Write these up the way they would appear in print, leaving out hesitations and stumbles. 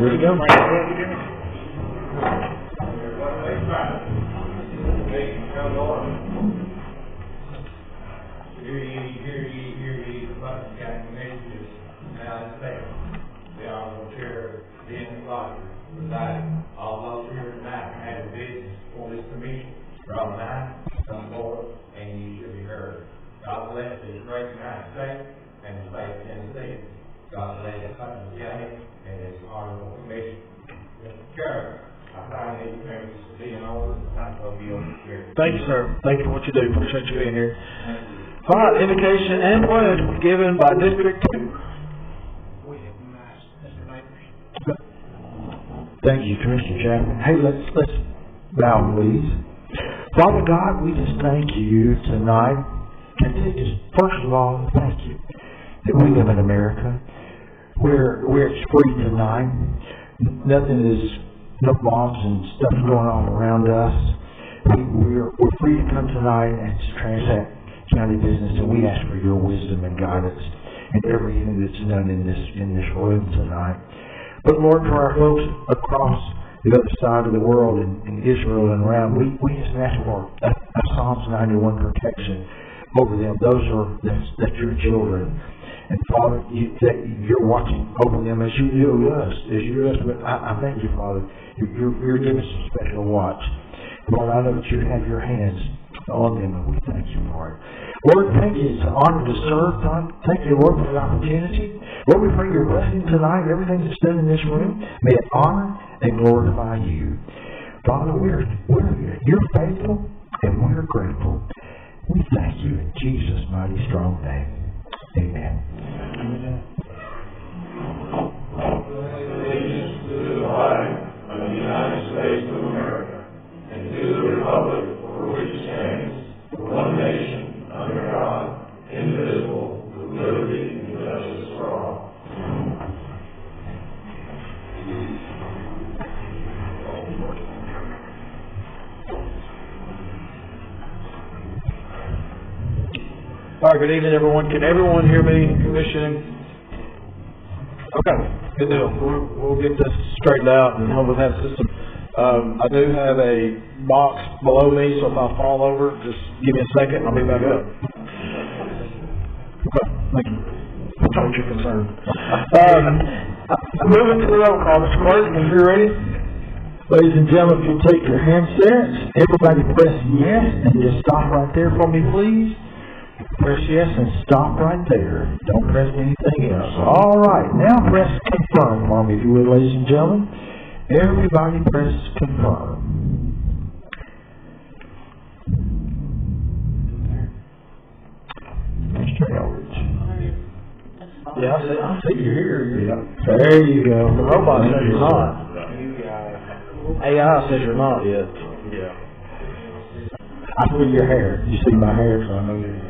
Here we go. Hear ye, the Putnam County Commissioners, now say, the Honorable Chair, Ben Foster, presiding. All those here tonight having business for this commission, draw nigh, come forward, and you shall be heard. God bless this great United States and the state of Tennessee. God bless Putnam County and its honorable commission. Mr. Chair, I find these members to be in order. I will be on the chair. Thank you, sir. Thank you for what you do. Appreciate you being here. All right, invocation and pledge given by District 2. Thank you, Commissioner Chapman. Hey, let's bow, please. Father God, we just thank you tonight. And just, first of all, thank you that we live in America where it's free tonight. Nothing is, no bombs and stuff going on around us. We're free to come tonight and to transact county business, and we ask for your wisdom and guidance in everything that's done in this room tonight. But Lord, for our folks across the other side of the world in Israel and around, we just ask for a Psalms 91 protection over them. That's your children. And Father, you're watching over them as you do us. But I thank you, Father. You're giving us a special watch. Lord, I know that you have your hands on them, and we thank you for it. Lord, thank you. It's an honor to serve. Thank you, Lord, for the opportunity. Lord, we pray your blessing tonight. Everything that's done in this room, may it honor and glorify you. Father, you're faithful, and we're grateful. We thank you in Jesus' mighty strong name. Amen. Amen. Allegiance to the flag of the United States of America and to the republic for which it stands, one nation, under God, indivisible, with liberty and justice for all. All right, good evening, everyone. Can everyone hear me? Commissioning? Okay, good deal. We'll get this straightened out and hopefully have a system. I do have a box below me, so if I fall over, just give me a second and I'll be back up. Okay, thank you. That's what you're concerned. Moving to the roll call, Mr. Clerk, if you're ready. Ladies and gentlemen, if you'll take your handsets, everybody press yes and just stop right there for me, please. Press yes and stop right there. Don't press anything else. All right, now press confirm for me, if you would, ladies and gentlemen. Everybody press confirm. Mr. Eldridge. Yeah, I see you're here. Yeah. There you go. The robot says you're not. AI says you're not yet. Yeah. I see your hair. You see my hair, so I know you're here.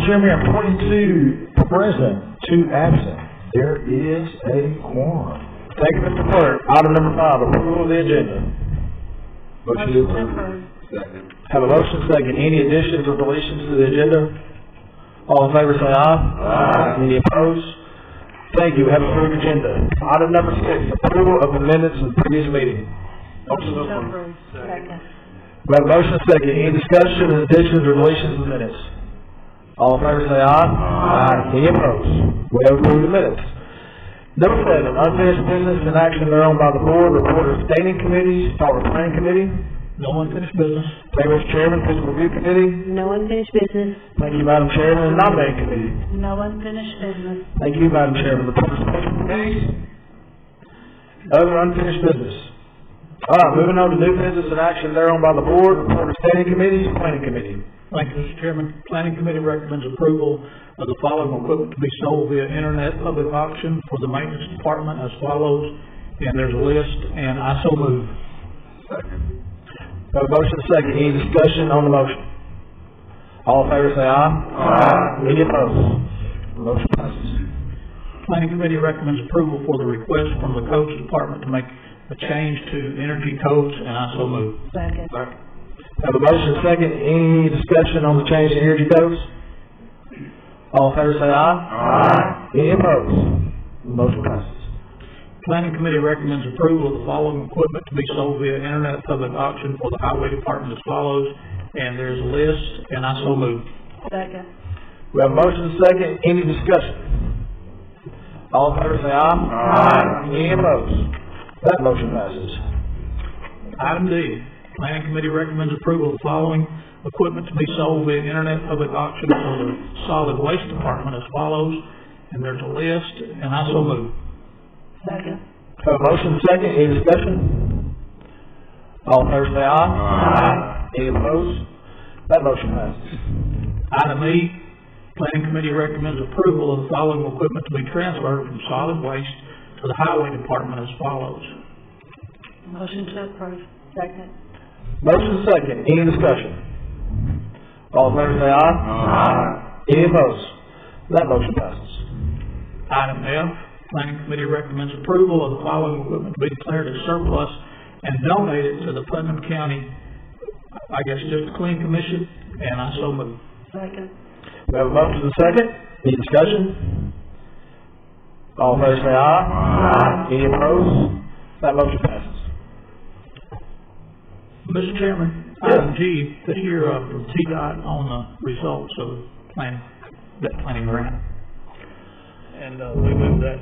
Chairman, we have 22 present, 2 absent. There is a quorum. Thank you, Mr. Clerk. Item number 5, approval of the agenda. Motion to approve. Second. Have a motion second. Any additions or deletions to the agenda? All in favor say aye. Aye. Any opposed? Thank you. Have approved agenda. Item number 6, approval of the minutes of the previous meeting. Motion to approve. Second. We have a motion second. Any discussion, additions, or deletions to the minutes? All in favor say aye. Aye. Any opposed? We have approved the minutes. Number 7, unfinished business and action thereon by the board, report of standing committees, start with planning committee. No unfinished business. Thank you, Mr. Chairman. Fiscal review committee. No unfinished business. Thank you, Madam Chairman. And nominating committee. No unfinished business. Thank you, Madam Chairman. The participation committees. Other unfinished business. All right, moving on to new business and action thereon by the board, report of standing committees, planning committee. Thank you, Mr. Chairman. Planning Committee recommends approval of the following equipment to be sold via internet public auction for the maintenance department as follows, and there's a list, and I so move. Second. Got a motion second. Any discussion on the motion? All in favor say aye. Aye. Any opposed? Motion passes. Planning Committee recommends approval for the request from the codes department to make a change to energy codes, and I so move. Second. Have a motion second. Any discussion on the change in energy codes? All in favor say aye. Aye. Any opposed? Motion passes. Planning Committee recommends approval of the following equipment to be sold via internet public auction for the Highway Department as follows, and there's a list, and I so move. Second. We have a motion and a second. Any discussion? All in favor say aye. Aye. Any opposed? That motion passes. Item D, Planning Committee recommends approval of the following equipment to be sold via internet public auction for the Solid Waste Department as follows, and there's a list, and I so move. Second. We have a motion and a second. Any discussion? All in favor say aye. Aye. Any opposed? That motion passes. Item E, Planning Committee recommends approval of the following equipment to be transferred from solid waste to the Highway Department as follows. Motion to approve. Second. Motion and a second. Any discussion? All in favor say aye. Aye. Any opposed? That motion passes. Item F, Planning Committee recommends approval of the following equipment to be declared as surplus and donated to the Putnam County, I guess just the Clean Commission, and I so move. Second. We have a motion and a second. Any discussion? All in favor say aye. Aye. Any opposed? That motion passes. Mr. Chairman, item G, to hear from TDOT on the results of that planning grant. And we move that,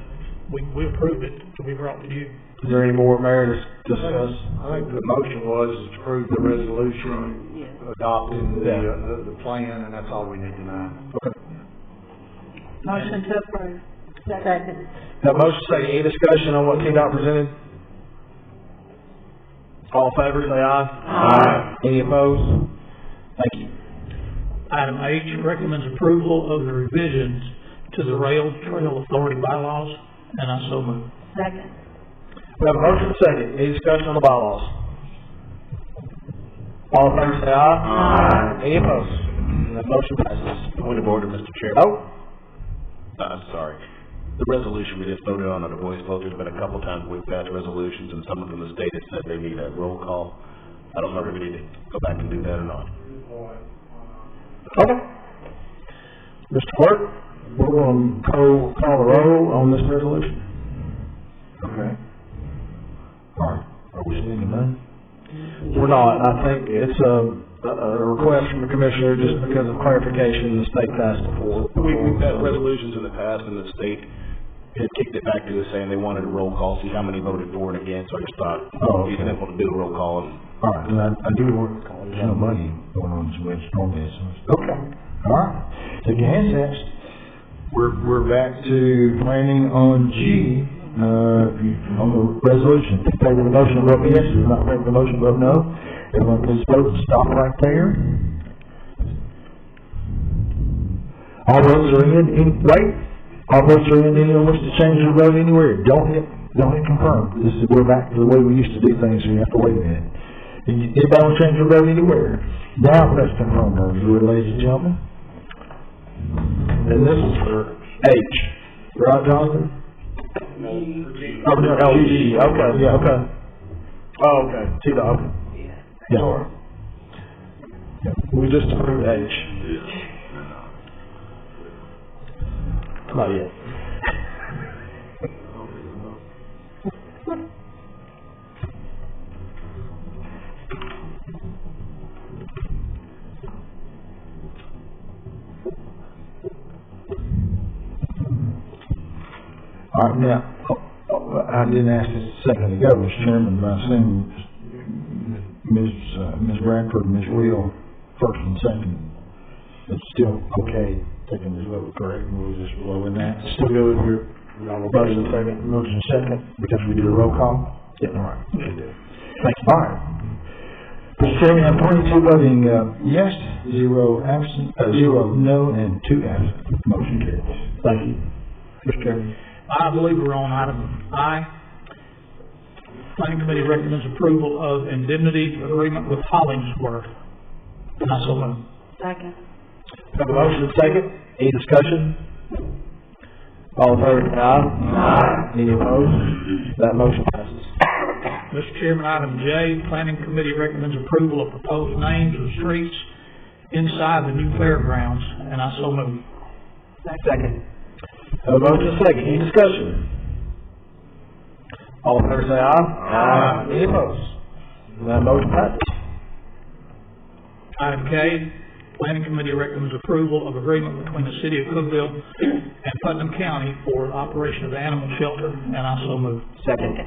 we approved it to be brought to you. Is there any more, Mayor, to discuss? I think the motion was to approve the resolution adopting the plan, and that's all we need tonight. Okay. Motion to approve. Second. Have motion second. Any discussion on what TDOT presented? All in favor, say aye. Aye. Any opposed? Thank you. Item H, recommends approval of the revisions to the Rail Trail Authority bylaws, and I so move. Second. We have a motion second. Any discussion on the bylaws? All in favor, say aye. Aye. Any opposed? That motion passes. Point of order, Mr. Chairman. Oh, I'm sorry. The resolution we just voted on the voice vote, there's been a couple times we've passed resolutions and some of them have stated that they need a roll call. I don't know if we need to go back and do that or not. okay. Mr. Clerk, we're going to call the roll on this resolution. Okay. All right. Are we seeing none? We're not. I think it's a request from the commissioner just because of clarification the state asked for. We've had resolutions in the past and the state had kicked it back to us saying they wanted a roll call, see how many voted for and against, so I just thought it would be simple to do a roll call. And All right, and I do work, there's no money going on this way, storm this. Okay. All right, take your handsets. We're back to planning on G, on the resolution. If you favor the motion, vote yes. If you're not favor the motion, vote no. Everyone please vote, stop right there. All votes are in, wait. All votes are in, anyone wants to change their vote anywhere, don't hit confirm. We're back to the way we used to do things, so you have to wait a minute. Anybody want to change their vote anywhere? Now press confirm, ladies and gentlemen. And this is for H. Right, Jonathan? Oh, no, G. Okay, yeah, okay. Oh, okay. T-Dog. Yeah. We just approved H. Not yet. All right, now, I didn't ask this a second ago, Mr. Chairman, but I assume Ms. Bradford and Ms. Wheel, first and second, it's still okay taking this vote, correct? We'll just roll in that. Still go with your motion second, because we did a roll call? Yeah, all right. Thank you. All right. Mr. Chairman, I'm 22 voting yes, 0 absent, 0 no, and 2 absent. Motion carries. Thank you. Mr. Chairman. I believe we're on item I. Planning Committee recommends approval of indemnity agreement with Hollingsworth. And I so move. Second. Have a motion second. Any discussion? All in favor, say aye. Aye. Any opposed? That motion passes. Mr. Chairman, item J, Planning Committee recommends approval of proposed names of streets inside the new fairgrounds, and I so move. Second. Have a motion and a second. Any discussion? All in favor say aye. Aye. Any opposed? That motion passes. Item K, Planning Committee recommends approval of agreement between the City of Cookeville and Putnam County for operation of the animal shelter, and I so move. Second.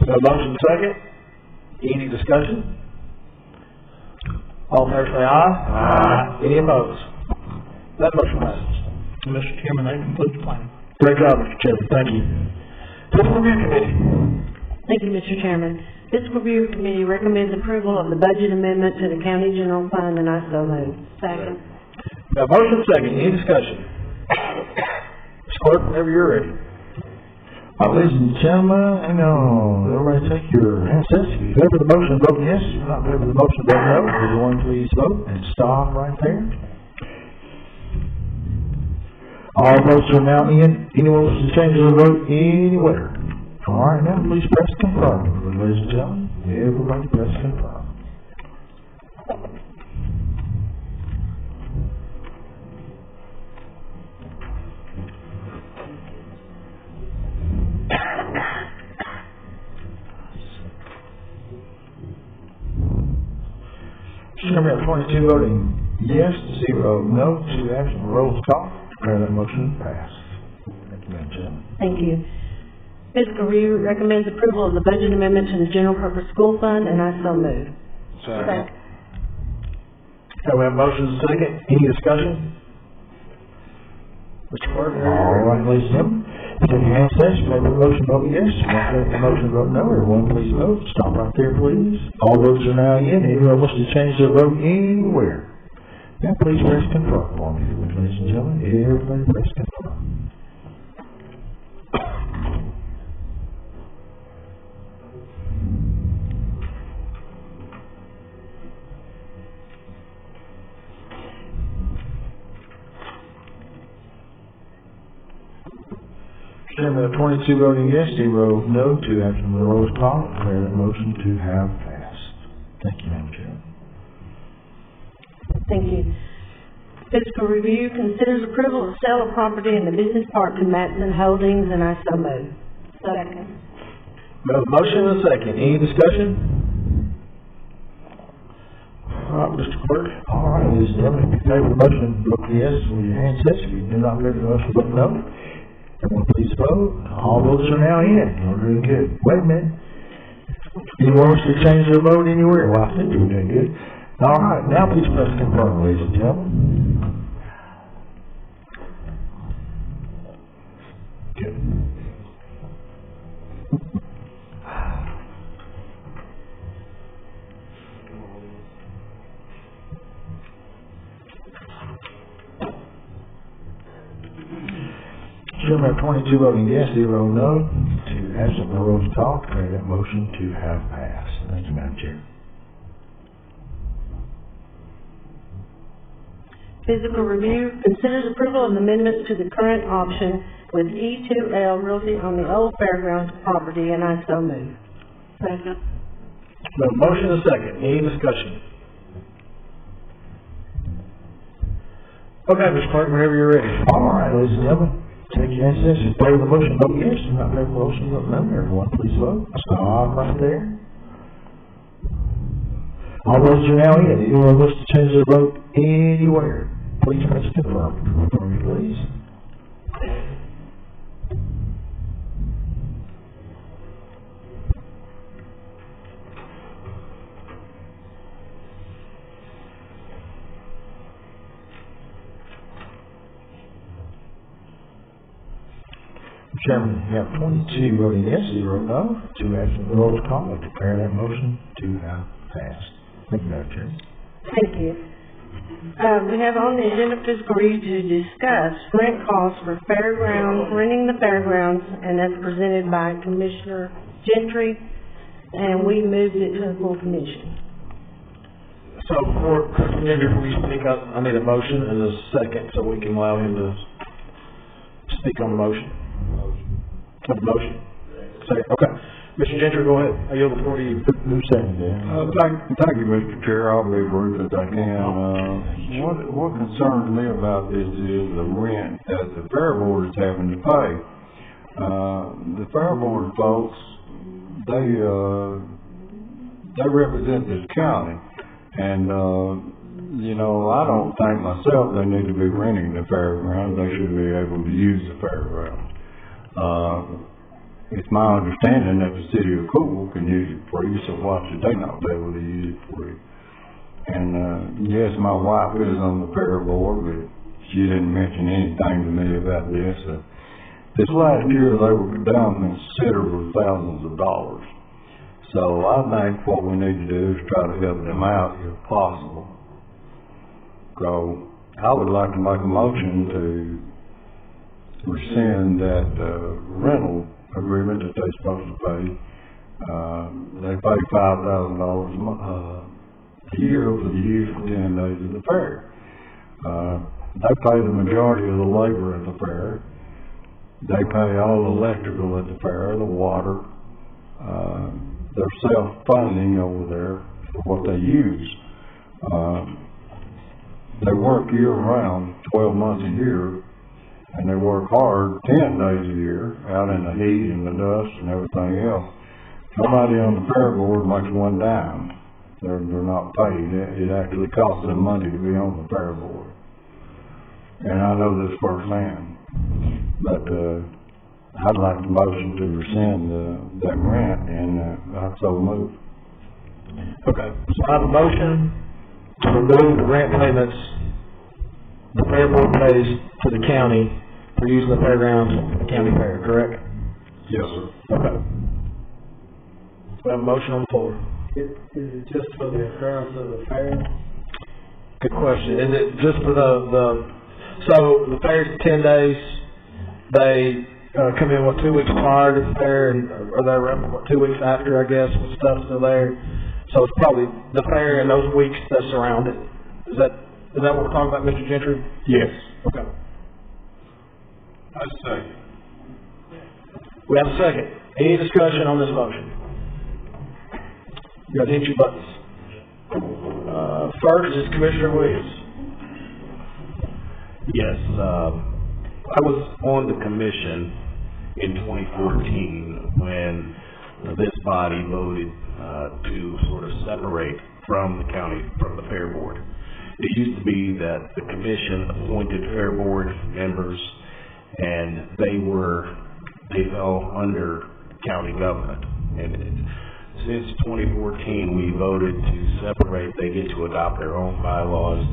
Have a motion and a second. Any discussion? All in favor say aye. Aye. Any opposed? That motion passes. Mr. Chairman, that concludes planning. Great job, Mr. Chairman. Thank you. Fiscal Review Committee. Thank you, Mr. Chairman. Fiscal Review Committee recommends approval of the budget amendment to the county general fund, and I so move. Second. Now, motion second, any discussion? Ms. Clerk, whenever you're ready. All right, ladies and gentlemen, hang on. Everybody take your handsets. If you favor the motion, vote yes. If not favor the motion, vote no. Everyone please vote and stop right there. All votes are now in. Anyone wants to change their vote anywhere? All right, now please press confirm. Ladies and gentlemen, everybody press confirm. Chairman, 22 voting yes, 0 no, 2 absent, roll call. Declare that motion passed. Thank you, Madam Chairman. Thank you. Fiscal Review recommends approval of the budget amendment to the general purpose school fund, and I so move. Second. Okay, we have motion second, any discussion? Mr. Clerk? All right, ladies and gentlemen, take your handsets, favor the motion, vote yes. Not favor the motion, vote no. Everyone please vote. Stop right there, please. All votes are now in. Anyone wants to change their vote anywhere? Now please press confirm for me, ladies and gentlemen. Everybody press confirm. Chairman, 22 voting yes, 0 no, 2 absent, the roll is called. Declare that motion to have passed. Thank you, Madam Chair. Thank you. Fiscal Review considers approval of sale of property in the business park to Matson Holdings, and I so move. Second. We have a motion and a second, any discussion? All right, Mr. Clerk. All right, ladies and gentlemen, if you favor the motion, vote yes with your handsets. If you do not favor the motion, vote no. Everyone please vote. All votes are now in. You're doing good. Wait a minute. Anyone wants to change their vote anywhere? Well, I think you're doing good. All right, now please press confirm, ladies and gentlemen. Good. Chairman, 22 voting yes, 0 no, 2 absent, no rolls called. Declare that motion to have passed. Thank you, Madam Chair. Fiscal Review considers approval of amendments to the current option with E2L Realty on the old fairgrounds property, and I so move. Second. We have a motion and a second, any discussion? Okay, Mr. Clerk, whenever you're ready. All right, ladies and gentlemen, take your handsets. If you favor the motion, vote yes. If not favor the motion, vote no. Everyone please vote. Stop right there. All votes are now in. Anyone wants to change their vote anywhere, please press confirm for me, please. Chairman, you have 22 voting yes, 0 no, 2 absent, the roll is called. I declare that motion to have passed. Thank you, Madam Chair. Thank you. We have on the agenda fiscal review to discuss rent costs for fairgrounds, renting the fairgrounds, and that's presented by Commissioner Gentry, and we moved it to the full commission. So before we speak, I need a motion and a second so we can allow him to speak on the motion. Have a motion? Second, okay. Mr. Gentry, go ahead. I yield the floor to you. Who seconded that? Thank you, Mr. Chair. I'll be brief as I can. What concerns me about this is the rent that the Fair Board is having to pay. The Fair Board folks, they represent this county, and, I don't think myself they need to be renting the fairgrounds. They should be able to use the fairgrounds. It's my understanding that the city of Cookville can use it free, so why should they not be able to use it free? And, yes, my wife is on the Fair Board, but she didn't mention anything to me about this. This last year, they were down considerable thousands of dollars. So I think what we need to do is try to help them out if possible. So I would like to make a motion to rescind that rental agreement that they're supposed to pay. They pay $5,000 a year for the use of 10 days of the fair. They pay the majority of the labor at the fair. They pay all the electrical at the fair, the water. They're self-funding over there for what they use. They work year-round, 12 months a year, and they work hard 10 days a year, out in the heat and the dust and everything else. Nobody on the Fair Board makes one dime. They're not paid. It actually costs them money to be on the Fair Board. And I know this firsthand. But I'd like the motion to rescind that rent, and I so move. Okay, so I have a motion to remove the rent payments the Fair Board pays to the county for using the fairgrounds at the county fair, correct? Yes, sir. Okay. We have a motion on the floor. Is it just for the occurrence of the fair? Good question. Is it just for so the fair's 10 days, they come in, 2 weeks prior to the fair, and are they around, 2 weeks after, I guess, when stuff's still there? So it's probably the fair and those weeks that surround it. Is that what we're talking about, Mr. Gentry? Yes. Okay. I second. We have a second. Any discussion on this motion? You gotta hit your buttons. First is Commissioner Williams. Yes, I was on the commission in 2014 when this body voted to sort of separate from the county, from the Fair Board. It used to be that the commission appointed Fair Board members, and they fell under county government. And since 2014, we voted to separate. They get to adopt their own bylaws.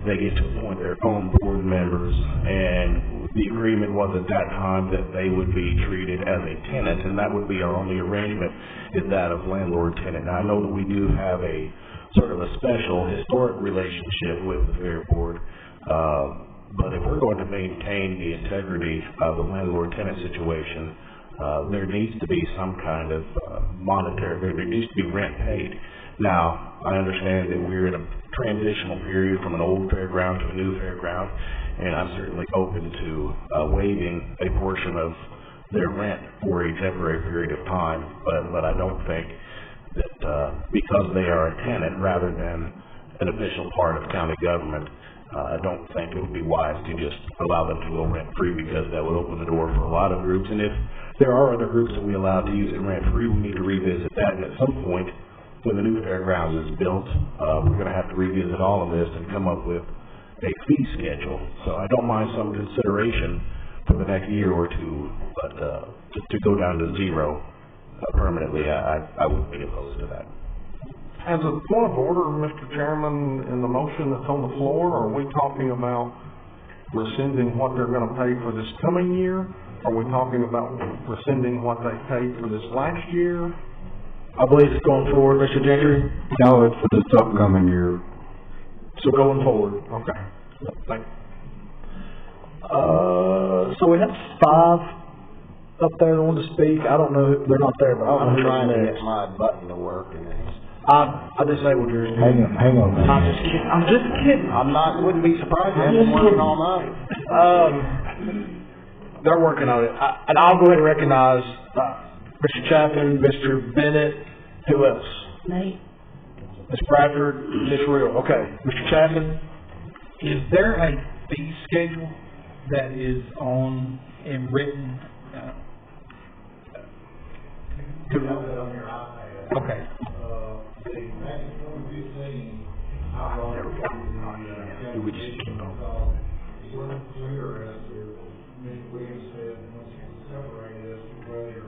They get to appoint their own board members, and the agreement was at that time that they would be treated as a tenant, and that would be our only arrangement, is that of landlord-tenant. Now, I know that we do have a sort of a special historic relationship with the Fair Board, but if we're going to maintain the integrity of the landlord-tenant situation, there needs to be some kind of there needs to be rent paid. Now, I understand that we're in a transitional period from an old fairground to a new fairground, and I'm certainly open to waiving a portion of their rent for a temporary period of time, but I don't think that because they are a tenant rather than an official part of county government, I don't think it would be wise to just allow them to go rent-free, because that would open the door for a lot of groups. And if there are other groups that we allow to use it rent-free, we need to revisit that. And at some point, when the new fairgrounds is built, we're going to have to revisit all of this and come up with a fee schedule. So I don't mind some consideration for the next year or two, but to go down to zero permanently, I wouldn't be opposed to that. As a point of order, Mr. Chairman, in the motion that's on the floor, are we talking about rescinding what they're gonna pay for this coming year? Are we talking about rescinding what they paid for this last year? I believe it's going forward, Mr. Gentry. No, it's for this upcoming year. So going forward. Okay. Thank you. So we have 5 up there that want to speak. I don't know, they're not there, but I don't know who's trying to next. get my button to work, and it's, I disabled yours. Hang on. I'm just kidding. wouldn't be surprised if it's working all night. They're working on it. And I'll go ahead and recognize, Mr. Chapman, Mr. Bennett, who else? Nate? Ms. Bradford, Ms. Real, okay. Mr. Chapman? Is there a fee schedule that is on and written? You have that on your iPad. Okay. Back in 2015, I brought it to the, We just keep on. it wasn't clear as to, Mr. Williams said, once you separate as to whether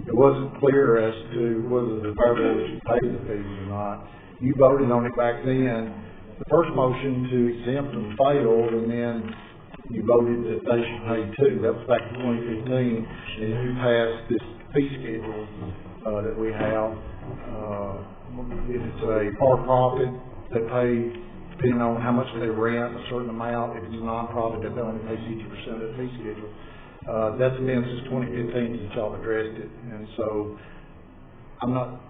It wasn't clear as to whether the fair board should pay the fees or not. You voted on it back then. The first motion to exempt them failed, and then you voted that they should pay too. That was back in 2015, and you passed this fee schedule, that we have. If it's a for-profit, they pay, depending on how much they rent, a certain amount. If it's a non-profit, they only pay 60% of the fee schedule. That's been since 2015 since y'all addressed it, and so I'm not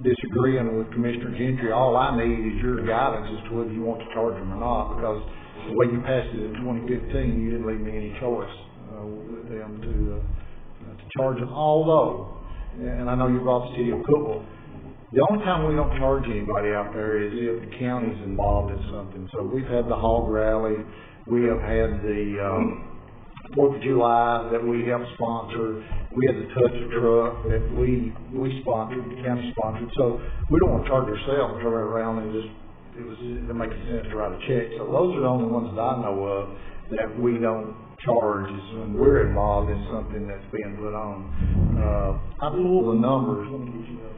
disagreeing with Commissioner Gentry. All I need is your guidance as to whether you want to charge them or not, because the way you passed it in 2015, you didn't leave me any choice with them to charge them. Although, and I know you brought the city of Cookville, the only time we don't charge anybody out there is if the county's involved in something. So we've had the hog rally, we have had the 4th of July that we helped sponsor. We had the touch truck that we sponsored, the county sponsored. So we don't want to charge ourselves, turn around and it makes sense to write a check. So those are the only ones that I know of that we don't charge is when we're involved in something that's being put on. I pulled the numbers. Let me get you those.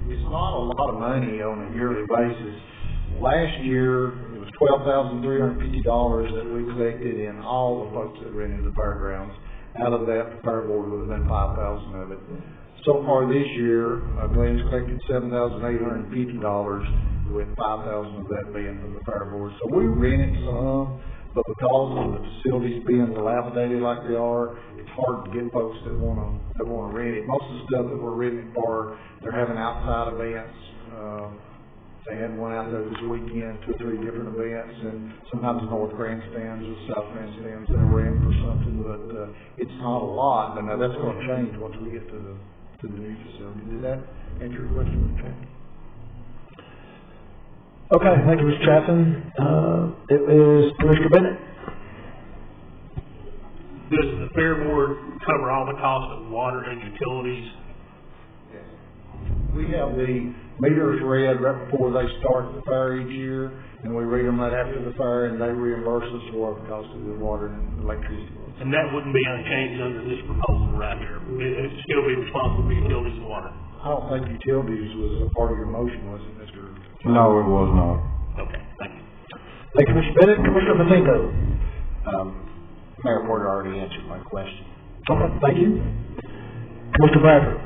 It's not a lot of money on a yearly basis. Last year, it was $12,350 that we collected in all the folks that rented the fairgrounds. Out of that, the fair board would have been $5,000 of it. So far this year, Glenn's collected $7,850, with $5,000 of that being from the fair board. So we rented some, but because of the facilities being dilapidated like they are, it's hard to get folks that wanna rent it. Most of the stuff that we're renting for, they're having outside events. They had one out there this weekend, 2 or 3 different events, and sometimes north grandstands or south grandstands they're renting for something, but it's not a lot. But now that's gonna change once we get to the new facility. Did that answer your question, Mr. Chairman? Okay, thank you, Mr. Chapman. It is Commissioner Bennett. Does the fair board cover all the costs of water and utilities? We have the meters read right before they start the fair each year, and we read them right after the fair, and they reimburse us for the cost of the water and electricity. And that wouldn't be unchanged under this proposal right here. It'd still be responsible for utilities and water. I don't think utilities was a part of your motion, was it, Mr.? No, it was not. Okay, thank you. Thank you, Mr. Bennett. Commissioner Matinko. Mayor Porter already answered my question. Okay, thank you. Commissioner Bradford.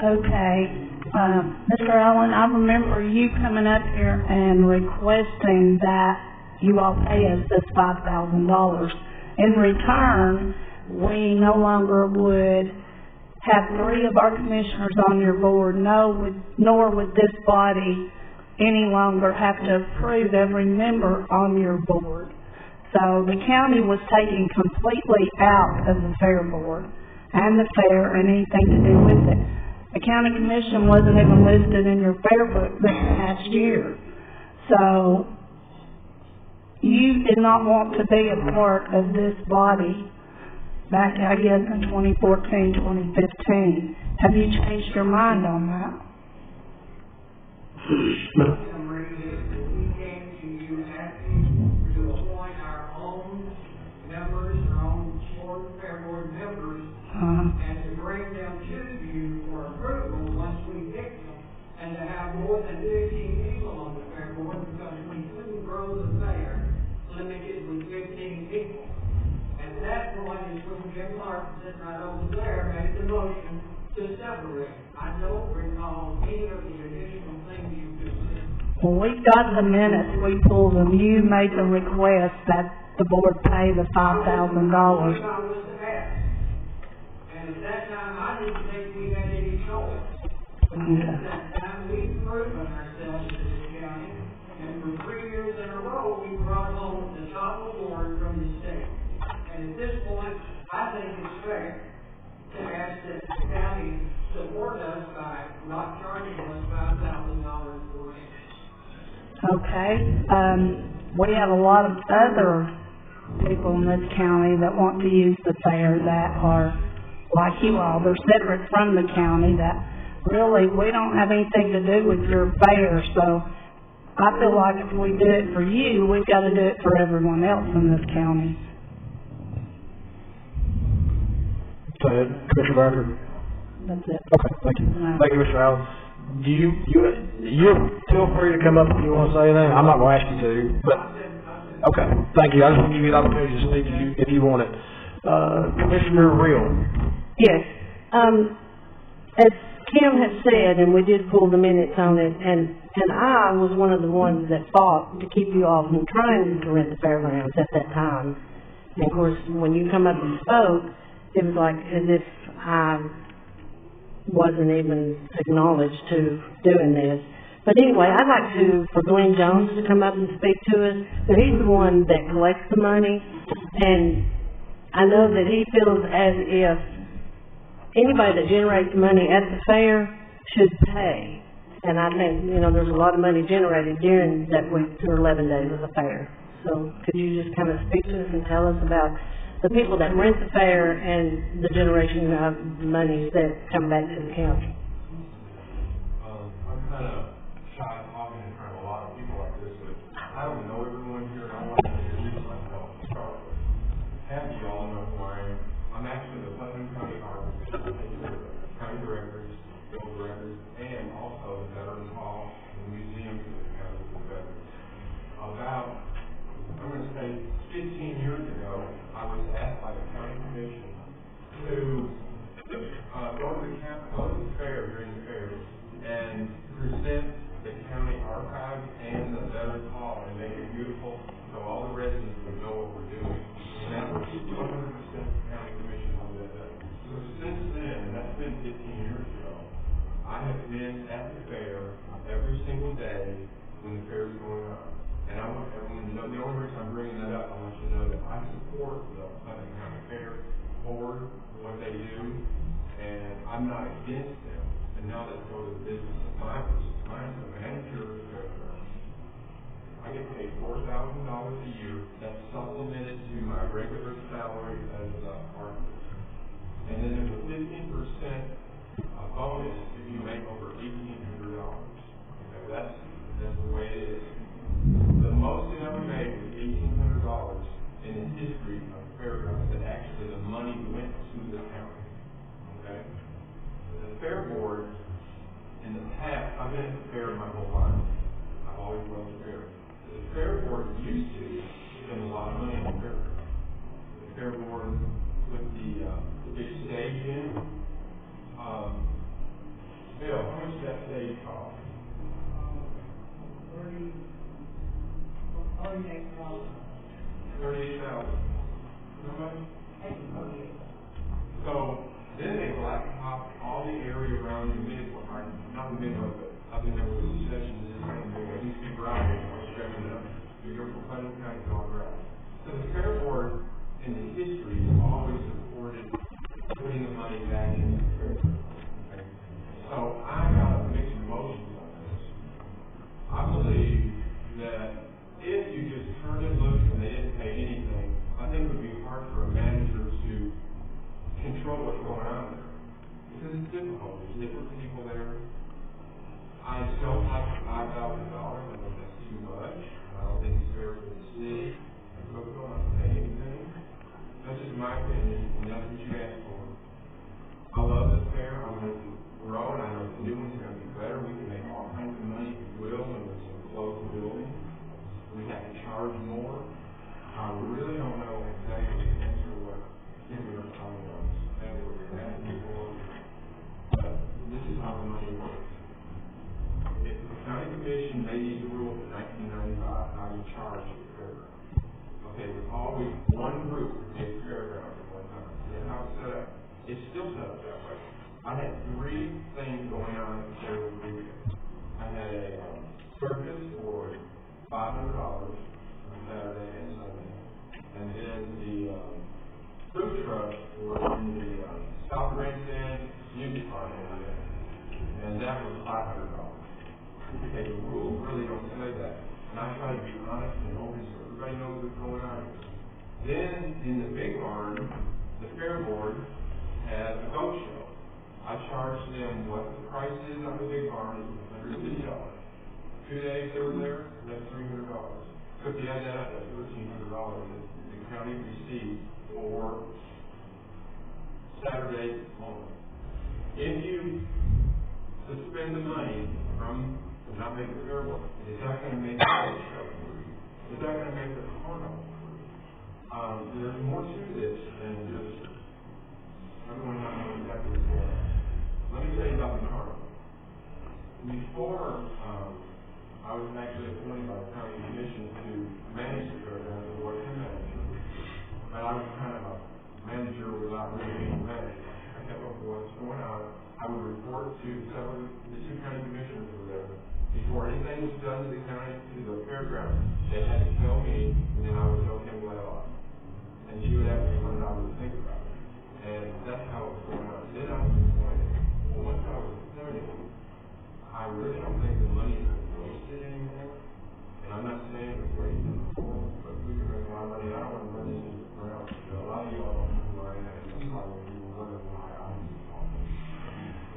Okay, Mr. Allen, I remember you coming up here and requesting that you all pay us this $5,000. In return, we no longer would have 3 of our commissioners on your board, nor would this body any longer have to approve every member on your board. So the county was taken completely out of the fair board and the fair and anything to do with it. The county commission wasn't even listed in your fair book this past year. So you did not want to be a part of this body back, I guess, in 2014, 2015. Have you changed your mind on that? some reason, we came to you asking to appoint our own members, our own fair board members, and to bring them to you for approval once we pick them, and to have more than 15 people on the fair board, because we couldn't grow the fair limited with 15 people. At that point is when Jim Clark, sitting right over there, made the motion to separate. I don't recall any of the additional things you just said. When we got the minutes, we pulled them. You made the request that the board pay the $5,000. I was asked. And at that time, I didn't think we had any choice. At that time, we've proven ourselves to the county, and for 3 years in a row, we brought home the top award from the state. And And at this point, I think it's fair to ask that the county support us by not charging us $5,000 for it. Okay, we have a lot of other people in this county that want to use the fair that are like you all. They're separate from the county that really, we don't have anything to do with your fair, so I feel like if we do it for you, we've got to do it for everyone else in this county. Go ahead, Commissioner Barker. That's it. Okay, thank you. Thank you, Mr. Allen. Do you feel free to come up if you want to say anything. I'm not going to ask you to, but, okay, thank you. I just want to give you the opportunity to speak if you want it. Commissioner Reel. Yes. As Kim had said, and we did pull the minutes on it, and I was one of the ones that fought to keep you all from trying to rent the fairgrounds at that time. And of course, when you come up and spoke, it was like as if I wasn't even acknowledged to doing this. But anyway, I'd like for Glenn Jones to come up and speak to us. So he's the one that collects the money, and I know that he feels as if anybody that generates money at the fair should pay. And I think, there's a lot of money generated during that week or 11 days of the fair. So could you just kind of speak to us and tell us about the people that rent the fair and the generation of monies that come back to the county? I'm kind of shy talking in front of a lot of people like this, but I don't know everyone here, and I want to introduce myself to start with. Half of you all know who I am. I'm actually the Putnam County Archivist. I take care of the county directors, field directors, and also the Veterans Hall, the museum for the county for veterans. About, I'm going to say 15 years ago, I was asked by the county commission to go to the fair during the fair and present the county archives and the Veterans Hall and make it beautiful so all the residents would know what we're doing. And that was 100% county commission on that. So since then, and that's been 15 years ago, I have been at the fair every single day when the fair is going on. And I want everyone to know, the only reason I'm bringing that up, I want you to know that I support the Putnam County Fair Board, what they do, and I'm not against them. And now let's go to the business of mine. Mine's a manager of the fairground. I get paid $4,000 a year. That's supplemented to my regular salary as an archivist. And then there's a 15% bonus if you make over $1,800. Okay, that's the way it is. The most it ever made was $1,800 in the history of the fairgrounds that actually the money went to the county. Okay? The fair board, in the past, I've been at the fair my whole life. I've always loved the fair. The fair board used to spend a lot of money on the fairgrounds. The fair board put the big stage in. Bill, how much did that stage cost? $38,000. How much? So then they blacktop all the area around the middle, right? Not the middle, but I've been there with the sessions and these people out here are scratching up. You're from Putnam County, all right. So the fair board in the history has always supported putting the money back in the fair. Okay? So I got mixed emotions on this. I believe that if you just turned it loose and they didn't pay anything, I think it would be hard for a manager to control what's going on there. Because it's difficult. There's different people there. I don't like $5,000. I think that's too much. I don't think it's fair for the city. So we don't have to pay anything. That's just my opinion, and that's what you asked for. I love the fair. I want it to grow, and I know the new one's going to be better. We can make all kinds of money if we will, and there's some closed buildings. We have to charge more. I really don't know exactly the answer what we're talking about. That's what we're asking for. But this is how the money works. If the county commission made these rules in 1995, how you charge the fairground. Okay, there's always one group that made fairground at one time. That's how it's set up. It's still set up that way. I had 3 things going on at the fair over the weekend. I had a circus for $500 on Saturday and Sunday. And then the food trucks were in the, South Grandstand Union Park area, and that was $500. Okay, the rules really don't say that, and I try to be honest and open so everybody knows what's going on. Then, in the big barn, the fair board had a goat show. I charged them what the price is on the big barn is $150. 2 days they were there, that's $300. So if you add that up, that's $1,300 that the county received for Saturday only. If you suspend the money from not making the fair work, is that going to make the show free? Is that going to make the carnival free? There's more to this than just everyone not knowing exactly what's going on. Let me tell you about the carnival. Before, I was actually appointed by the county commission to manage the fairgrounds as a working manager. But I was kind of a manager without really being managed. I kept up with what's going on. I would report to the two county commissioners who were there. Before anything was done to the county, to the fairgrounds, they had to tell me, and then I would tell him let off. And she would ask me what I would think about it. And that's how it was going on. Then I was appointed. Well, once I was appointed, I really don't think the money is wasted anymore. And I'm not saying it's wasted before, but we can make a lot of money. I don't want to run this into the ground. A lot of y'all don't know who I am, and that's probably you were wondering why I was talking.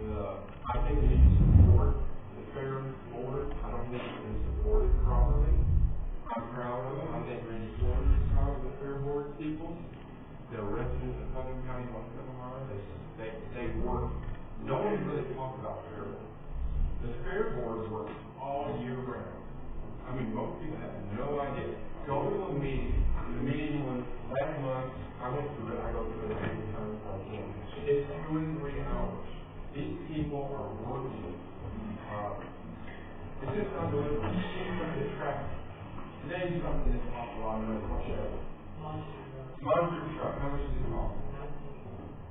I think we need to support the fair board. I don't think it's been supported properly. I'm proud of it. I think Randy Ford is proud of the fair board people. The residents of Putnam County, most of them are. They work. No one really talks about fair board. The fair board works all year round. I mean, most people have no idea. Go to a meeting. The meeting was last month. I went through it. I go through it every time I can. It's 2 and 3 hours. These people are working. It's just unbelievable. It's going to traffic. Name something that's costs a lot of money. What's that? Monster truck. How much does it cost?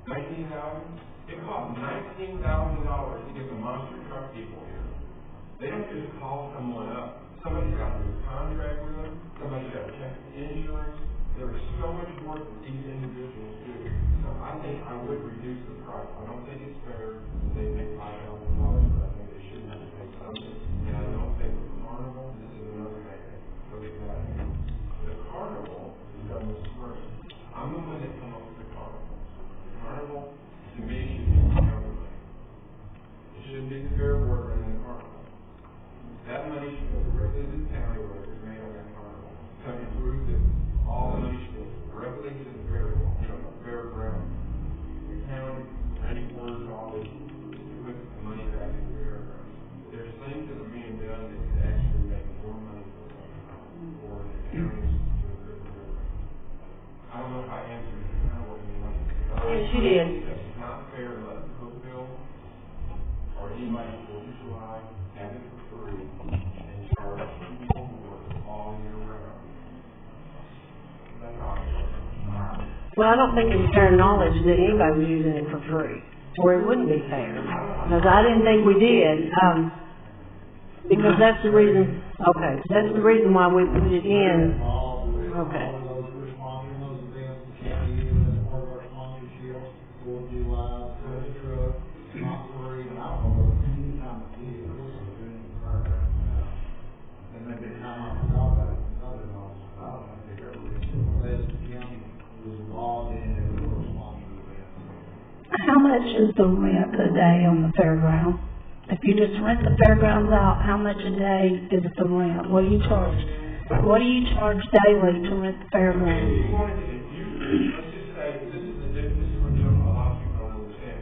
$19,000? It costs $19,000 to get the monster truck people here. They don't just call someone up. Somebody's got to do a contract with them. Somebody's got to check insurance. There is so much work that these individuals do. So I think I would reduce the price. I don't think it's fair that they pay $5,000, but I think they should have to pay something. And I don't think the carnival, this is another thing. Look at that. The carnival is done this spring. I'm the one that come up with the carnival. The carnival, to me, should be the county money. It shouldn't be the fair board running the carnival. That money should go directly to the county where it's made on that carnival. Coming through that all the money should go directly to the fairground. The county, Randy Ford, all this, put the money back in the fairground. There's things that are being done that could actually make more money for the counties. I don't know if I answered kind of what you wanted. Yes, you did. It's not fair to let Cookville or anybody from July have it for free and charge people who work all year round. That's how I feel. Well, I don't think it was fair knowledge that anybody was using it for free, or it wouldn't be fair. Because I didn't think we did, because that's the reason, okay, that's the reason why we put it in. Okay. How much is the rent a day on the fairground? If you just rent the fairgrounds out, how much a day is the rent? What do you charge? What do you charge daily to rent the fairground? Let's just say, this is what a lot of people don't understand.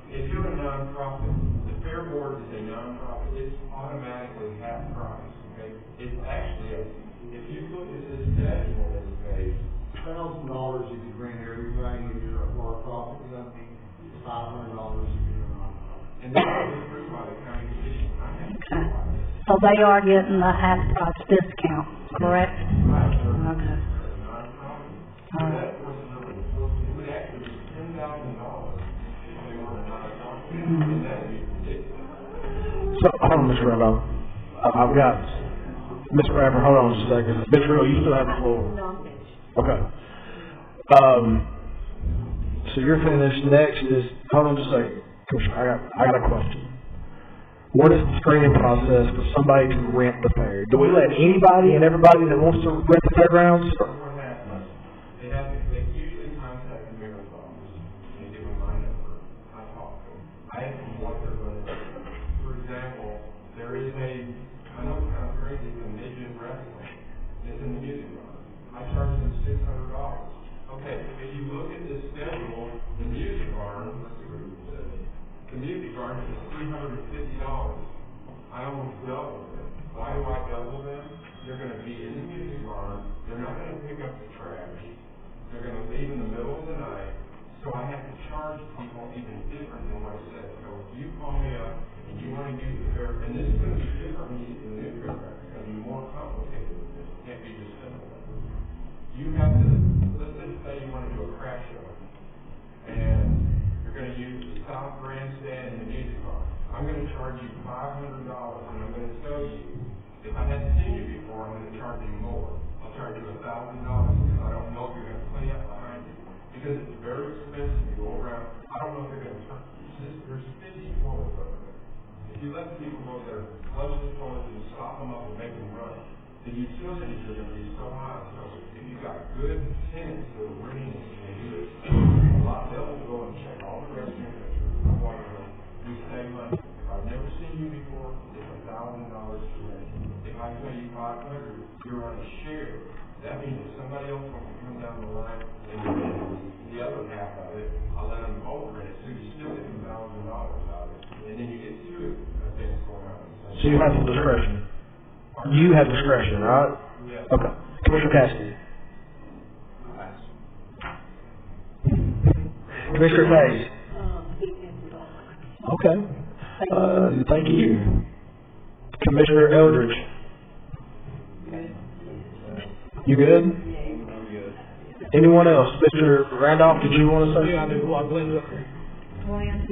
If you're a nonprofit, the fair board is a nonprofit, it's automatically half price, okay? It's actually, if you look at this dashboard on the page, $1,000 if you grant everybody, if you're a for-profit company, $500 if you're a nonprofit. and that's approved by the county commission. I have to Okay. provide this. So they are getting the half price discount, correct? Right, Okay. nonprofit. So All right. that person would actually be $10,000 if they were a nonprofit, and that would be ridiculous. So, hold on, Mr. Rambo. I've got, Ms. Bradford, hold on just a second. Ms. Real, you still have the floor. Okay. so you're finished. Next is, hold on just a second, Commissioner, I got a question. What is the screening process for somebody to rent the fair? Do we let anybody and everybody that wants to rent the fairgrounds? What happens, they usually contact the mayor's office and give them my number. I talk to them. I ask them what they're going to do. For example, there is I know it's kind of crazy, a midget wrestling. It's in the music room. I charge them $600. Okay, if you look at this schedule, the music barn, let's see what it says. The music barn is $350. I almost doubled them. Why do I double them? They're gonna be in the music barn, they're not gonna pick up the trash, they're gonna leave in the middle of the night, so I have to charge people even different than what I said. So if you call me up and you wanna use the fair, and this is gonna be different when you use the new fairground, it's gonna be more complicated than this, it can't be just simple. You have to, let's just say you wanna do a craft show, and you're gonna use the South Grandstand and the music bar. I'm gonna charge you $500, and I'm gonna tell you, if I hadn't seen you before, I'm gonna charge you more. I'll charge you $1,000 because I don't know if you're gonna clean up behind you. Because it's very expensive to go around, I don't know if they're gonna turn, there's 50 toilets over there. If you let the people go there, flush the toilets and stop them up and make them run, the utilities are gonna be so high. So if you've got good tenants that are renting and do this, a lot, they'll go and check all the restrooms, water room. We save money. If I've never seen you before, it's $1,000 to rent. If I pay you $500, you're on a share. That means if somebody else wants to come down the line and rent the other half of it, I'll let them both rent it, so you still get $1,000 out of it. And then you get two events going on. So you have some discretion. You have discretion, right? Yes. Okay. Commissioner Cassidy. Commissioner Page. Okay. Thank you. Commissioner Eldridge. You good? I'm good. Anyone else? Mr. Randolph, did you want to say? Yeah, I do. Well, Glenn's up here. Glenn.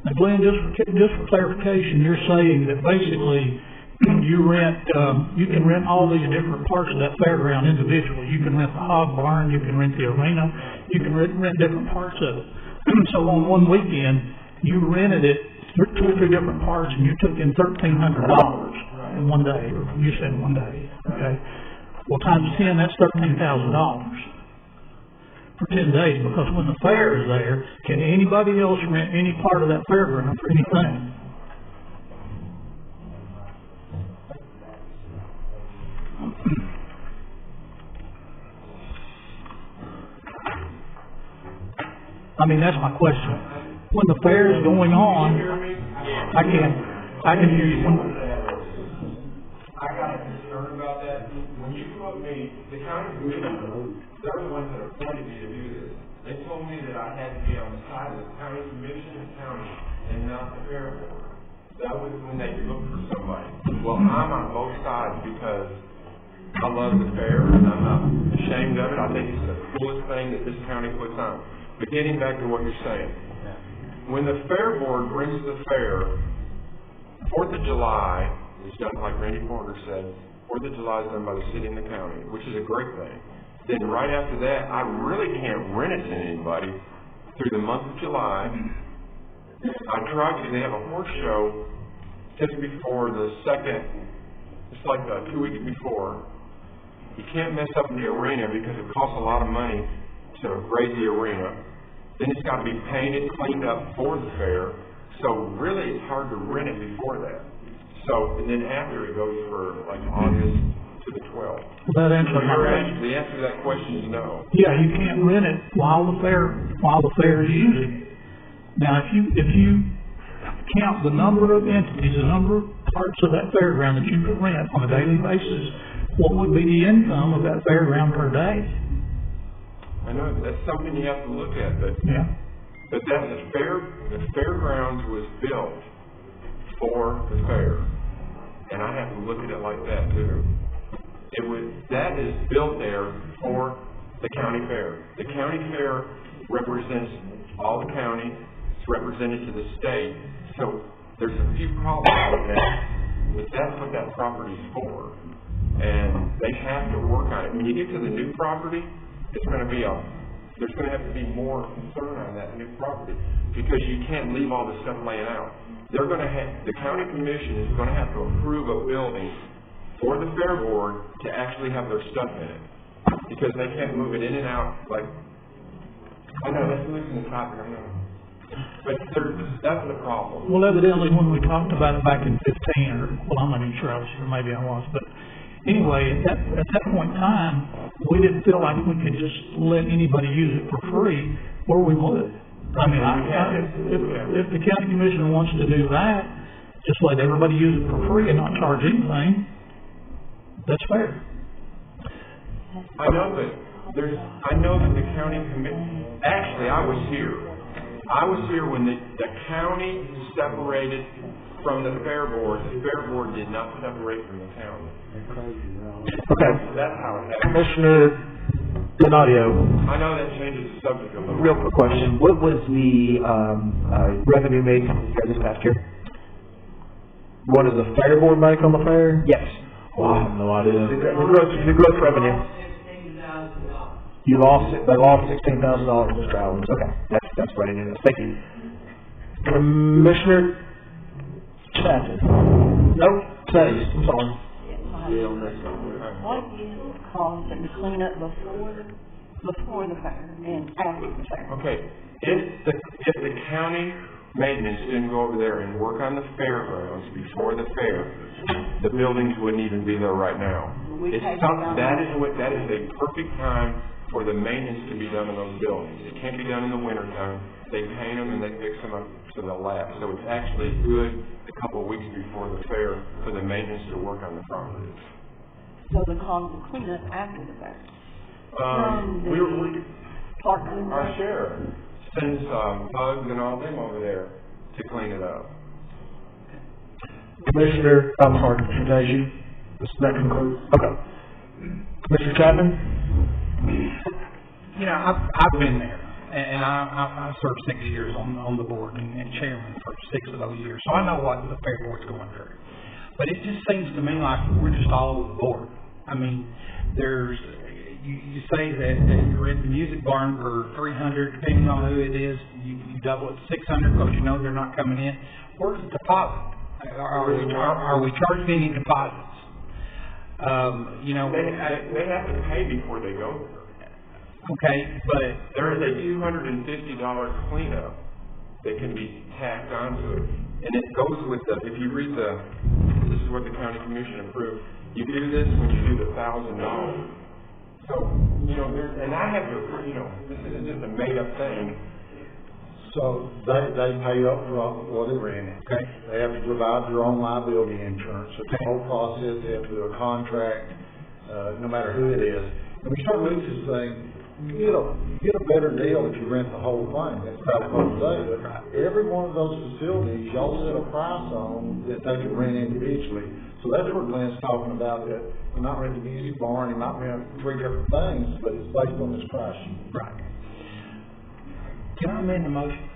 Now, Glenn, just for clarification, you're saying that basically you can rent all these different parts of that fairground individually. You can rent the hog barn, you can rent the arena, you can rent different parts of it. So on one weekend, you rented it, 2 or 3 different parts, and you took in $1,300 in one day. You said one day, okay? Well, times 10, that's $13,000 for 10 days, because when the fair is there, can anybody else rent any part of that fairground for anything? I mean, that's my question. When the fair is going on, I can hear you. I got concerned about that. When you put me, the county commission, they're the ones that appointed me to do this. They told me that I had to be on the side of the county commission and county and not the fair board. That was when they looked for somebody. Well, I'm on both sides because I love the fair and I'm not ashamed of it. I think it's the coolest thing that this county puts on. But getting back to what you're saying, when the fair board brings the fair, 4th of July is done, like Randy Porter said, 4th of July is done by the city and the county, which is a great thing. Then right after that, I really can't rent it to anybody through the month of July. I tried to, they have a horse show just before the second, it's like 2 weeks before. You can't mess up the arena because it costs a lot of money to raise the arena. Then it's got to be painted, cleaned up for the fair. So really it's hard to rent it before that. So, and then after it goes for like August to the 12th. That answers my question. The answer to that question is no. Yeah, you can't rent it while the fair is using it. Now, if you count the number of entities, the number of parts of that fairground that you can rent on a daily basis, what would be the income of that fairground per day? I know, that's something you have to look at, but yeah. But that the fairgrounds was built for the fair. And I have to look at it like that too. That is built there for the county fair. The county fair represents all the county, it's represented to the state. So there's a few problems with that. that that's what that property's for. And they have to work on it. When you get to the new property, it's gonna be there's gonna have to be more concern on that new property, because you can't leave all this stuff laying out. The county commission is gonna have to approve a building for the fair board to actually have their stuff in it, because they can't move it in and out like, I know, that's losing the topic, I know. But that's the problem. Well, evidently, when we talked about it back in 15, I'm not even sure I was here, maybe I was, but anyway, at that point in time, we didn't feel like we could just let anybody use it for free, or we would. I mean, if the county commission wants to do that, just let everybody use it for free and not charge anything, that's fair. I know that the county commission, actually, I was here when the county separated from the fair board. The fair board did not separate from the county. Okay. That's how it happened. Commissioner Donadio, I know that changes the subject a little. Real quick question, what was the, revenue made this past year? what is the fair board make on the fair? Yes. Well, I have no idea. The gross revenue. $16,000. They lost $16,000, Mr. Allen. Okay, that's right in it. Thank you. Commissioner Chapman. Nope, Chase, I'm sorry. What is the cost of the cleanup before the fair and after the fair? Okay, if the county maintenance didn't go over there and work on the fairgrounds before the fair, the buildings wouldn't even be there right now. That is a perfect time for the maintenance to be done in those buildings. It can't be done in the wintertime. They paint them and they fix them up so they'll last. So it's actually good a couple of weeks before the fair for the maintenance to work on the properties. So the cost of cleanup after the fair? Our sheriff sends bugs and all them over there to clean it up. Commissioner Daisy, that concludes. Okay. Commissioner Chapman? You know, I've been there, and I served 6 years on the board and chairman for 6 of those years, so I know what the fair board's going through. But it just seems to me like we're just all over the board. I mean, you say that you're in the music barn for $300, depending on who it is, you double it to $600 because you know they're not coming in. Where's the deposit? Are we charging any deposits? You know, they have to pay before they go there. Okay, but there is a $250 cleanup that can be tacked onto it, and it goes with if you read this is what the county commission approved. You do this when you do the $1,000. So you know, and I have to, you know, this isn't just a made up thing. So they pay up front for the rent. Okay. They have to provide their own liability insurance. So the whole process, they have to do a contract, no matter who it is. When you start looking at this thing, you get a better deal if you rent the whole thing. That's about what they say. But every one of those facilities, y'all set a price on that they can rent individually. So that's what Glenn's talking about, that you're not renting the music barn, you're not renting 3 different things, but it's based on this price sheet. Right. Can I amend the motion?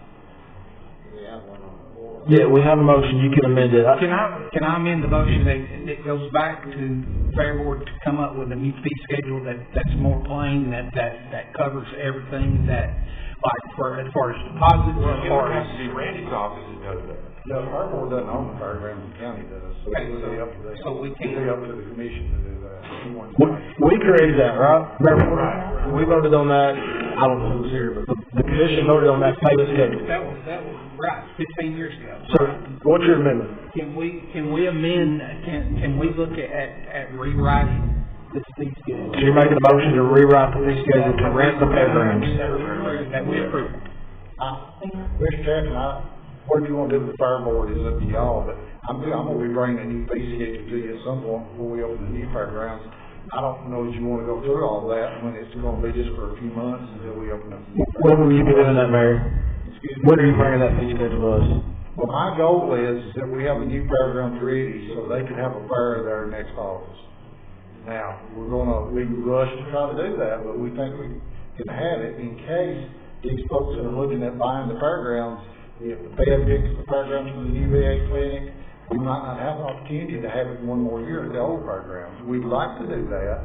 Yeah, we have a motion, you can amend it. Can I amend the motion that goes back to Fair Board to come up with a new fee schedule that's more plain, that covers everything, that, like, as far as deposits, Well, as it far would as... have to be Randy's office that does that. No, our board doesn't own the fairgrounds, the county does, so Okay, it's really up to them. so we can- It's really up to the commission to do that. We created that, right? Right. We voted on that, I don't know who's here, but the commission voted on that payment schedule. That was right, 15 years ago. So, what's your amendment? Can we amend, can we look at rewriting this fee schedule? So you're making a motion to rewrite the fee schedule to rent the fairgrounds. That we approve. Mr. Chapman, what you want to do with the fair board is up to y'all, but I'm gonna be bringing a new fee schedule to you at some point before we open the new fairgrounds. I don't know that you wanna go through all that when it's gonna be just for a few months until we open up. When will you be doing that, Mayor? When are you bringing that fee schedule to us? Well, my goal is that we have a new fairgrounds ready so they can have a fair there next August. Now, we rush to try to do that, but we think we can have it in case these folks that are looking at buying the fairgrounds, if the Fed picks the fairgrounds for the UVA clinic, we might not have an opportunity to have it one more year at the old fairgrounds. We'd like to do that,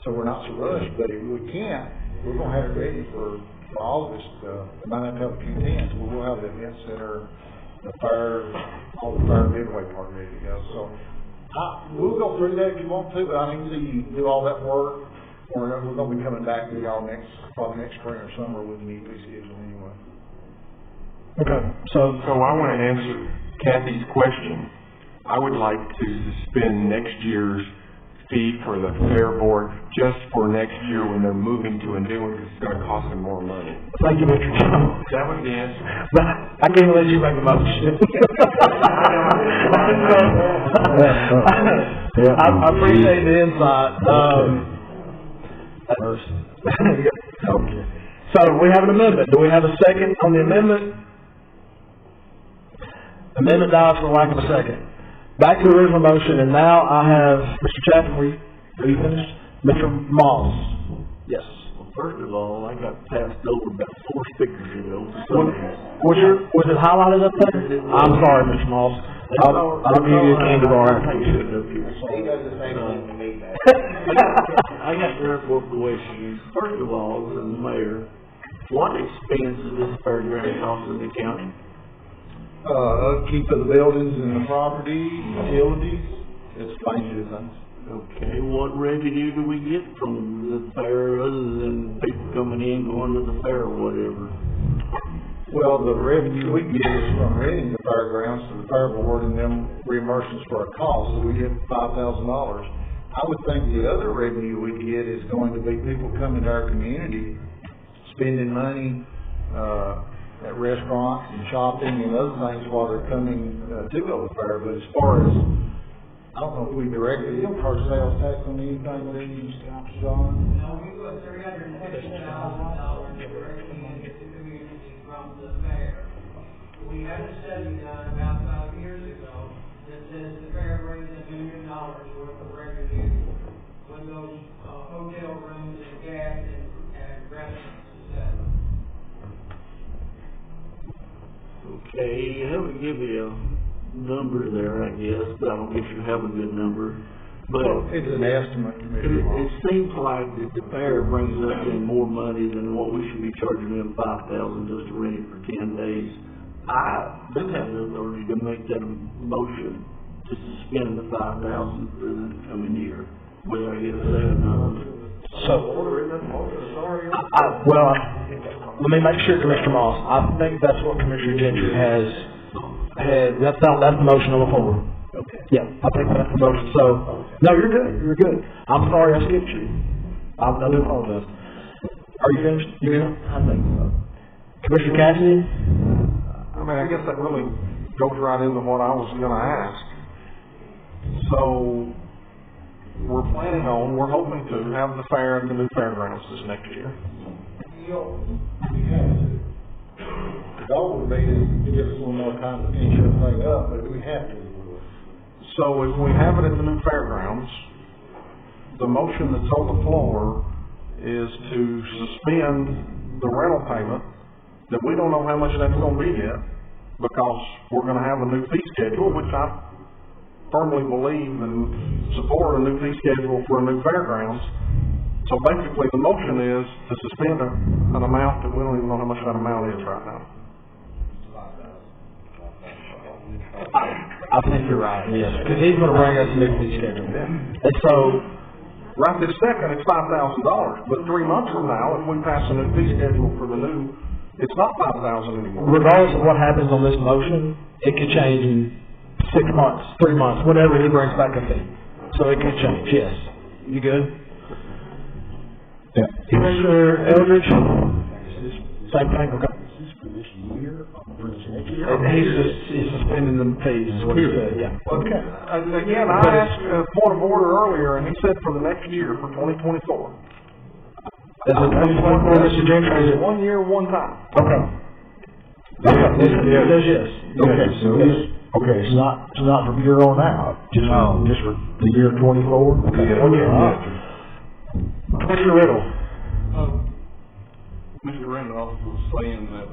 so we're not so rushed, but if we can't, we're gonna have it ready for August. We might have to have a few tents, but we'll have the event center, the fair, all the fair midway part ready to go, so. We'll go through that if you want to, but I need to see you do all that work, or we're gonna be coming back to y'all probably next spring or summer with the new fee schedule anyway. Okay, so I want to answer Kathy's question. I would like to suspend next year's fee for the fair board just for next year when they're moving to a new one, because it's gonna cost them more money. thank you, Mr. Chairman. That was the answer. But I can't let you make a motion. I appreciate the insight. Okay. So we have an amendment. Do we have a second on the amendment? Amendment dies for lack of a second. Back to the original motion, and now I have, Mr. Chapman, are you finished? Mr. Moss? Yes. Well, first of all, I got passed over about 4 speakers ago. Was it highlighted up there? I'm sorry, Mr. Moss. I'll give you a candy bar. He does the same thing to me, man. I got several questions. First of all, from the mayor, what expense is this fairground costing the county? Upkeep of the buildings and the property, utilities, it's plenty of things. Okay, what revenue do we get from the fair other than people coming in, going to the fair or whatever? Well, the revenue we get is from renting the fairgrounds to the fair board and them reimbursements for a cost, so we get $5,000. I would think the other revenue we get is going to be people coming to our community, spending money, at restaurants and shopping and other things while they're coming, to go to the fair, but as far as, I don't know if we directly, you don't charge sales tax on anything, do you, John? No, we put $350,000 directly into the community from the fair. We had a study done about 5 years ago that says the fair brings $1 million worth of revenue when those, hotel rooms and gas and restaurants and stuff. Okay, you haven't given me a number there, I guess, but I don't guess you have a good number. But It's an estimate, it seems like that the fair brings us in more money than what we should be charging them $5,000 just to rent it for 10 days. I do have the authority to make that a motion to suspend the $5,000 for the coming year, whether I get a second or not. Well, let me make sure, Commissioner Moss, I think that's what Commissioner Gentry has, that's the motion on the floor. Okay. Yeah, I think that's the motion, so, no, you're good. I'm sorry I skipped you. I do apologize. Are you finished? You good? I think so. Commissioner Cassidy? I mean, I guess that really goes right into what I was gonna ask. So, we're hoping to have the fair at the new fairgrounds this next year. The goal would be to give us a little more time to finish everything up, but if we have to, we will. So if we have it at the new fairgrounds, the motion that's on the floor is to suspend the rental payment, that we don't know how much that's gonna be yet, because we're gonna have a new fee schedule, which I firmly believe and support a new fee schedule for a new fairgrounds. So basically, the motion is to suspend an amount that we don't even know how much that amount is right now. I think you're right, yes, because he's gonna bring us a new fee schedule. And so, right this second, it's $5,000, but 3 months from now, if we pass a new fee schedule for the new, it's not $5,000 anymore. regardless of what happens on this motion, it could change in 6 months, 3 months, whenever he brings back a fee. So it could change, yes. You good? Yeah. Commissioner Eldridge? Same thing, okay. He's suspending the fees, is what he said, yeah. Okay. Again, I asked a point of order earlier, and he said for the next year, for 2024. Is it 2024, Mr. Gentry? Is it 1 year, one time? Okay. Yes. Okay, so it's not from here on out, just for the year 24? Okay, 1 year. Commissioner Riddle? Mr. Randolph was saying that,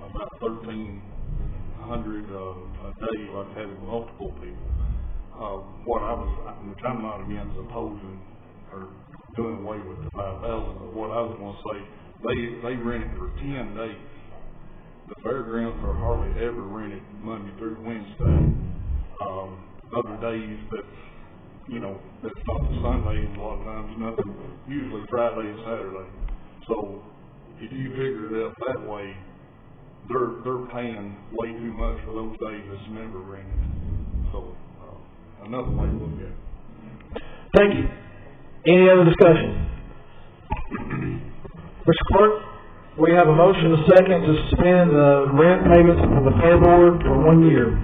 about 13 100, a day, like having multiple people. Which I'm not against opposing or doing away with the 5,000, but what I was gonna say, they rent it for 10 days. The fairgrounds are hardly ever rented Monday through Wednesday. Other days that's not the Sundays, a lot of times, nothing, usually Friday and Saturday. So if you figure it out that way, they're paying way too much for those days that's never rented. So, another way to look at it. Thank you. Any other discussion? Mr. Clerk, we have a motion and a second to suspend the rent payments for the fair board for 1 year.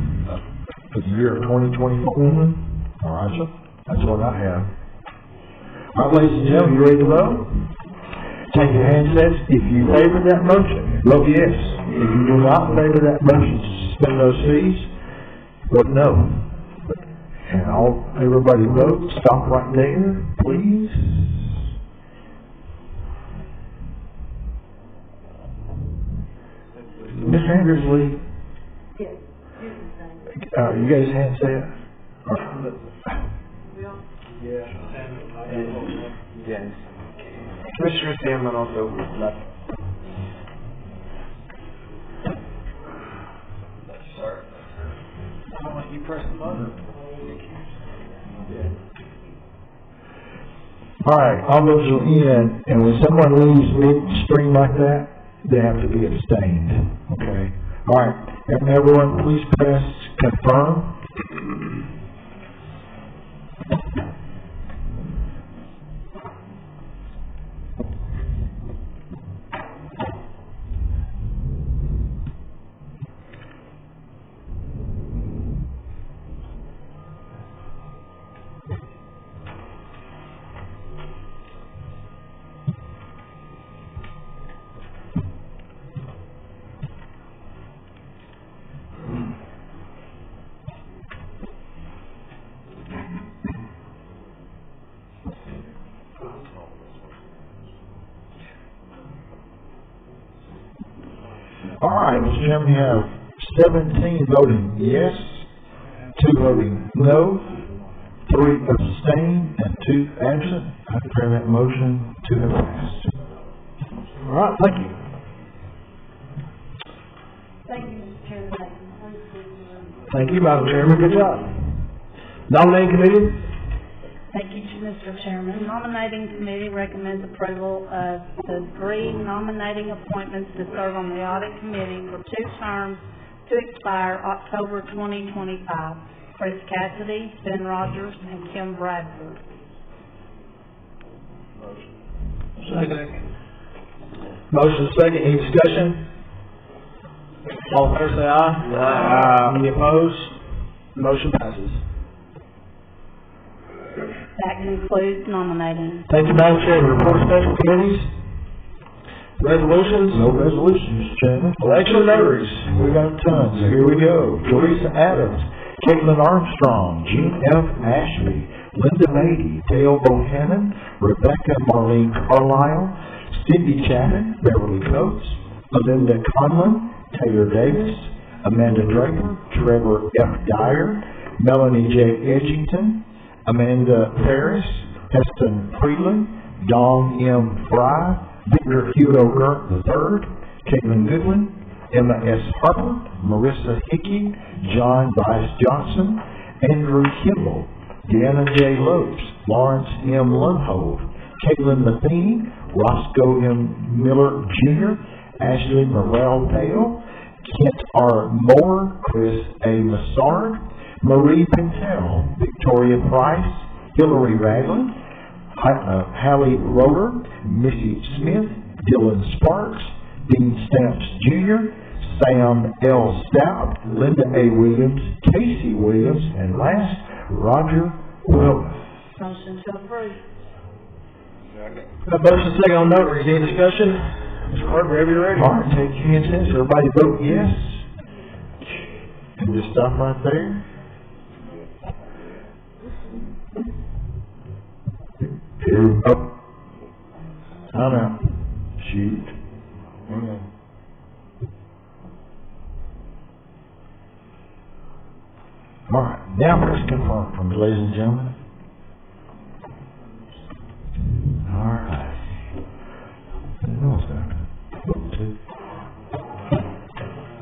For the year of 2024? All right, sir. That's what I have. All right, ladies and gentlemen, you ready to vote? Take your handsets. If you favor that motion, vote yes. If you do not favor that motion to suspend those fees, vote no. And everybody vote. Stop right there, please. Ms. Andersley. Yes. You guys handset? Yes. Commissioner Sandlin also left. Sir. You press the button. All right, all those are in, and when someone leaves midstream like that, they have to be abstained, okay? All right, and everyone, please press confirm. All right, Mr. Chairman, you have 17 voting yes, 2 voting no, 3 abstain, and 2 absent. I declare that motion to have passed. All right, thank you. Thank you, Mr. Chairman. Thank you, Madam Chairman. Good job. Nominating committee? Thank you, Mr. Chairman. Nominating committee recommends approval of the 3 nominating appointments to serve on the audit committee for 2 terms to expire October 2025. Chris Cassidy, Ben Rogers, and Kim Bradford. Second. Motion second. Any discussion? All in favor say aye. Aye. Any opposed? Motion passes. That concludes nominating. Thank you, Madam Chairman. Report of special committees? Resolutions? No resolutions, Chairman. Election of notaries. We got tons. Here we go. Teresa Adams, Caitlin Armstrong, Jean F. Ashley, Linda Beatty, Dale Bohannon, Rebecca Marlene Carlisle, Cindy Chapman, Beverly Coates, Melinda Conlon, Taylor Davis, Amanda Draper, Trevor F. Dyer, Melanie J. Edgington, Amanda Ferris, Heston Freeland, Dawn M. Fry, Victor Hugo Gert III, Caitlin Goodwin, Emma S. Harper, Marissa Hickey, John Bryce Johnson, Andrew Kimball, Deanna J. Lopes, Lawrence M. Lundhold, Caitlin Matheny, Roscoe M. Miller Jr., Ashley Morrell Pale, Kent R. Moore, Chris A. Massard, Marie Pintel, Victoria Price, Hillary Ragland, Hallie Roeder, Missy Smith, Dylan Sparks, Dean Stamps Jr., Sam L. Stout, Linda A. Williams, Casey Williams, and last, Roger Willis. Motion to approve. A motion second on notaries. Any discussion? Mr. Clerk, wherever you're ready. All right, take your hands. Everybody vote yes. And just stop right there. Here, up. Time out. Shoot. Hang on. All right, now let's confirm from you, ladies and gentlemen. All right.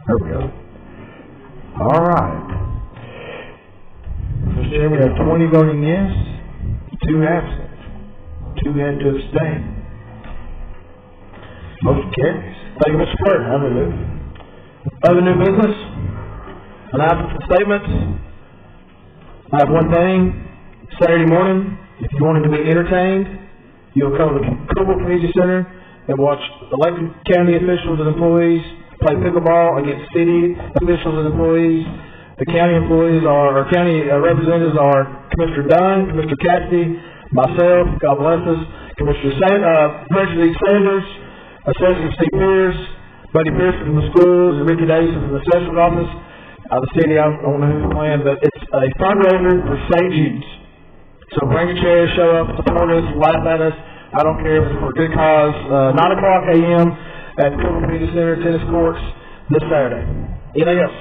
There we go. All right. Mr. Chairman, we have 20 voting yes, 2 absent, 2 had to abstain. Motion carries. Thank you, Mr. Clerk. Hallelujah. Other new business? Announcements and statements? I have one thing. Saturday morning, if you wanted to be entertained, you'll come to the Cookville Community Center and watch elected county officials and employees play pickleball against city officials and employees. The county employees are, or county representatives are Commissioner Dunn, Commissioner Cassidy, myself, God bless us, Commissioner Sanders, Associate Steve Pierce, Buddy Pearson from the schools, and Ricky Davis from the Assessor's Office. The city, I don't know who's playing, but it's a fundraiser for St. Jude's. So bring a chair, show up, support us, laugh at us. I don't care if it's for a good cause. 9 o'clock a.m. at the Cookville Community Center, tennis courts, this Saturday. Anything else?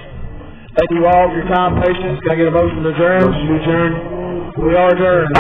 Thank you all for your time, patience. Can I get a motion to adjourn? Motion to adjourn. We are adjourned.